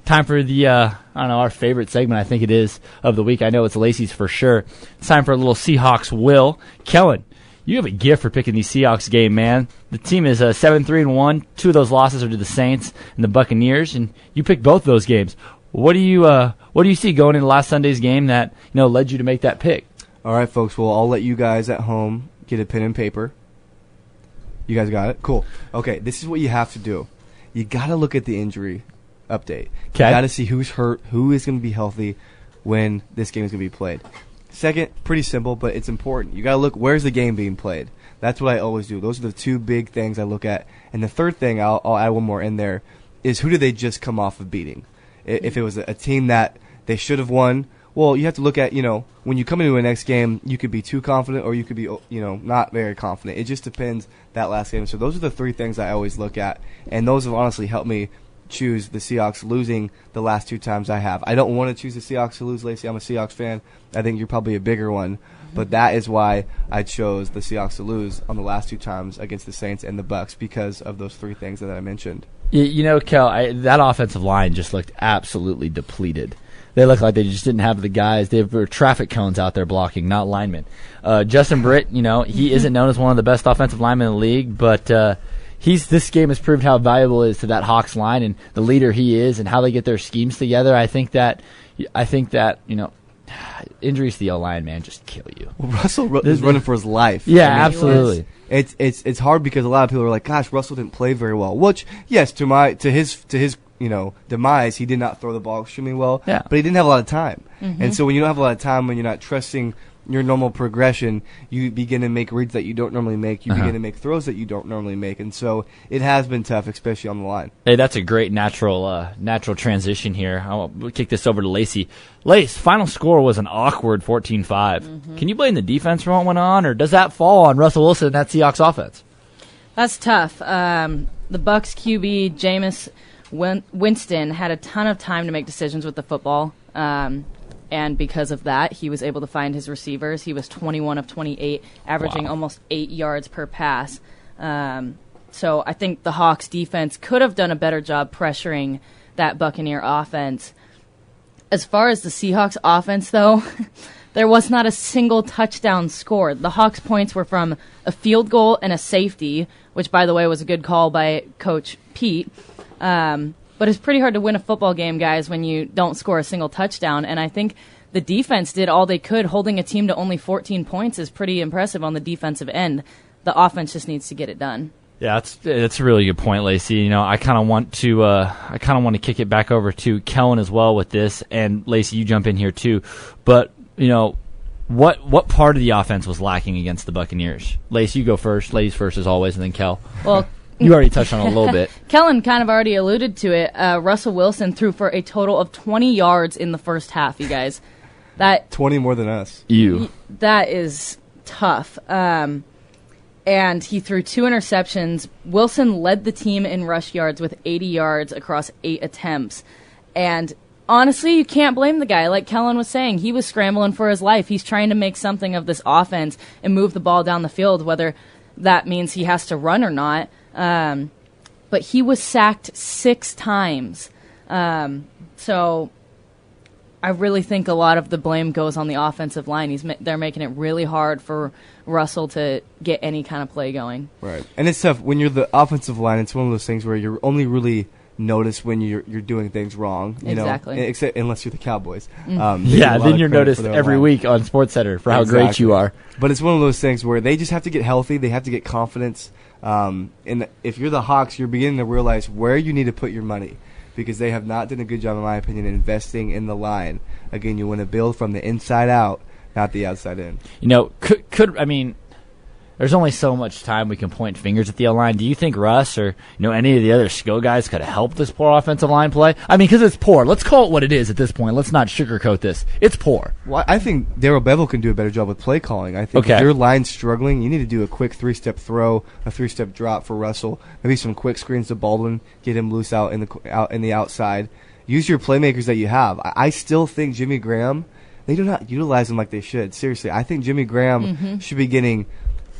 Time for the, I don't know, our favorite segment, I think it is, of the week. I know it's Lacey's for sure. It's time for a little Seahawks will. Kellen, you have a gift for picking these Seahawks game, man. The team is 7-3-1. 2 of those losses are to the Saints and the Buccaneers, and you picked both of those games. What do you see going into last Sunday's game that led you to make that pick? All right, folks. Well, I'll let you guys at home get a pen and paper. You guys got it? Cool. Okay, this is what you have to do. You got to look at the injury update. You got to see who's hurt, who is going to be healthy when this game is going to be played. Second, pretty simple, but it's important. You got to look, where's the game being played? That's what I always do. Those are the 2 big things I look at. And the third thing, I'll add one more in there, is who did they just come off of beating? If it was a team that they should have won, well, you have to look at, when you come into a next game, you could be too confident or you could be, not very confident. It just depends that last game. So those are the 3 things I always look at, and those have honestly helped me choose the Seahawks losing the last 2 times I have. I don't want to choose the Seahawks to lose, Lacey. I'm a Seahawks fan. I think you're probably a bigger one, but that is why I chose the Seahawks to lose on the last 2 times against the Saints and the Bucs because of those 3 things that I mentioned. Kel, that offensive line just looked absolutely depleted. They look like they just didn't have the guys. They were traffic cones out there blocking, not linemen. Justin Britt, he isn't known as one of the best offensive linemen in the league, but this game has proved how valuable it is to that Hawks line and the leader he is and how they get their schemes together. I think that injuries to the O-line, man, just kill you. Well, Russell is running for his life. Yeah, absolutely. It's hard because a lot of people are like, "Gosh, Russell didn't play very well." Which, yes, to his demise, he did not throw the ball extremely well. Yeah. But he didn't have a lot of time, and so when you don't have a lot of time, when you're not trusting your normal progression, you begin to make reads that you don't normally make. You begin to make throws that you don't normally make, and so it has been tough, especially on the line. Hey, that's a great natural transition here. I'll kick this over to Lacey. Lace, final score was an awkward 14-5. Can you blame the defense for what went on, or does that fall on Russell Wilson and that Seahawks offense? That's tough. The Bucs QB, Jameis Winston, had a ton of time to make decisions with the football. And because of that, he was able to find his receivers. He was 21 of 28, averaging almost 8 yards per pass. So I think the Hawks defense could have done a better job pressuring that Buccaneer offense. As far as the Seahawks offense, though, there was not a single touchdown scored. The Hawks' points were from a field goal and a safety, which, by the way, was a good call by Coach Pete. But it's pretty hard to win a football game, guys, when you don't score a single touchdown. And I think the defense did all they could. Holding a team to only 14 points is pretty impressive on the defensive end. The offense just needs to get it done. Yeah, that's a really good point, Lacey. I kind of want to kick it back over to Kellen as well with this, and Lacey, you jump in here too. But what part of the offense was lacking against the Buccaneers? Lacey, you go first. Ladies first as always, and then Kel. Well. You already touched on it a little bit. Kellen kind of already alluded to it. Russell Wilson threw for a total of 20 yards in the first half, you guys. That 20 more than us. That is tough. And he threw 2 interceptions. Wilson led the team in rush yards with 80 yards across 8 attempts. And honestly, you can't blame the guy. Like Kellen was saying, he was scrambling for his life. He's trying to make something of this offense and move the ball down the field, whether that means he has to run or not. But he was sacked 6 times. So I really think a lot of the blame goes on the offensive line. They're making it really hard for Russell to get any kind of play going. Right. And it's tough. When you're the offensive line, it's one of those things where you're only really noticed when you're doing things wrong. Exactly. Except unless you're the Cowboys. Then you're noticed every week on SportsCenter for how great you are. But it's one of those things where they just have to get healthy. They have to get confidence. And if you're the Hawks, you're beginning to realize where you need to put your money, because they have not done a good job, in my opinion, in investing in the line. Again, you want to build from the inside out, not the outside in. There's only so much time we can point fingers at the O-line. Do you think Russ or any of the other skill guys could have helped this poor offensive line play? Because it's poor. Let's call it what it is at this point. Let's not sugarcoat this. It's poor. Well, I think Darrell Bevel can do a better job with play calling. I think if your line's struggling, you need to do a quick 3-step throw, a 3-step drop for Russell, maybe some quick screens to Baldwin, get him loose out in the outside. Use your playmakers that you have. I still think Jimmy Graham, they do not utilize him like they should. Seriously, I think Jimmy Graham should be getting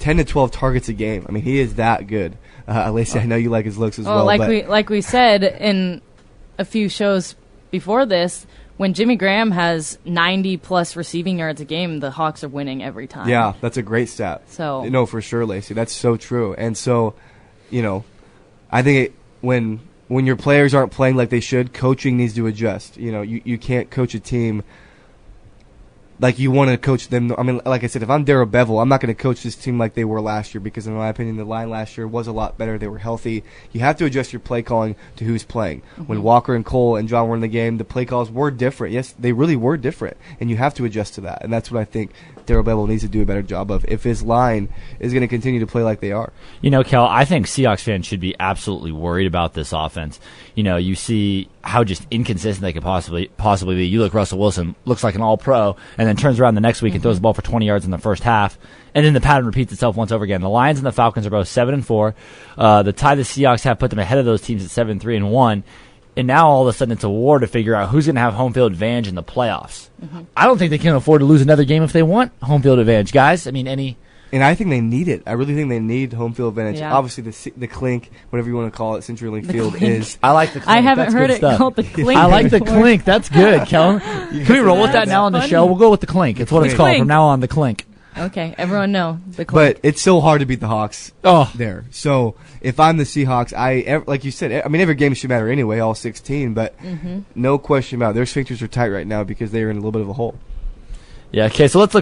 10 to 12 targets a game. He is that good. Lacey, I know you like his looks as well. Like we said in a few shows before this, when Jimmy Graham has 90-plus receiving yards a game, the Hawks are winning every time. Yeah, that's a great stat. So no, for sure, Lacey. That's so true. And so, I think when your players aren't playing like they should, coaching needs to adjust. You can't coach a team like you want to coach them. I mean, like I said, if I'm Darrell Bevel, I'm not going to coach this team like they were last year because, in my opinion, the line last year was a lot better. They were healthy. You have to adjust your play calling to who's playing. Mm-hmm. When Walker and Cole and John were in the game, the play calls were different. Yes, they really were different, and you have to adjust to that. And that's what I think Darrell Bevel needs to do a better job of if his line is going to continue to play like they are. Kel, I think Seahawks fans should be absolutely worried about this offense. You see how just inconsistent they could possibly be. You look, Russell Wilson looks like an all-pro, and then turns around the next week and throws the ball for 20 yards in the first half, and then the pattern repeats itself once over again. The Lions and the Falcons are both 7-4. The tie the Seahawks have put them ahead of those teams at 7-3-1. And now all of a sudden it's a war to figure out who's going to have home field advantage in the playoffs. Mm-hmm. I don't think they can afford to lose another game if they want home field advantage, guys. I mean, And I think they need it. I really think they need home field advantage. Yeah. Obviously, the clink, whatever you want to call it, CenturyLink Field clink. is. I like the clink. I haven't That's heard good it stuff. called the clink. I like the before. clink. That's good, Kellen. Can we roll with that now on the funny. show? We'll go with the clink. It's what it's called Clink. from now on, the clink. Okay, everyone know the clink. But it's so hard to beat the Hawks there. So if I'm the Seahawks, like you said, every game should matter anyway, all 16. But no question about it. Their sphincters are tight right now because they are in a little bit of a hole. Yeah, okay, so let's look.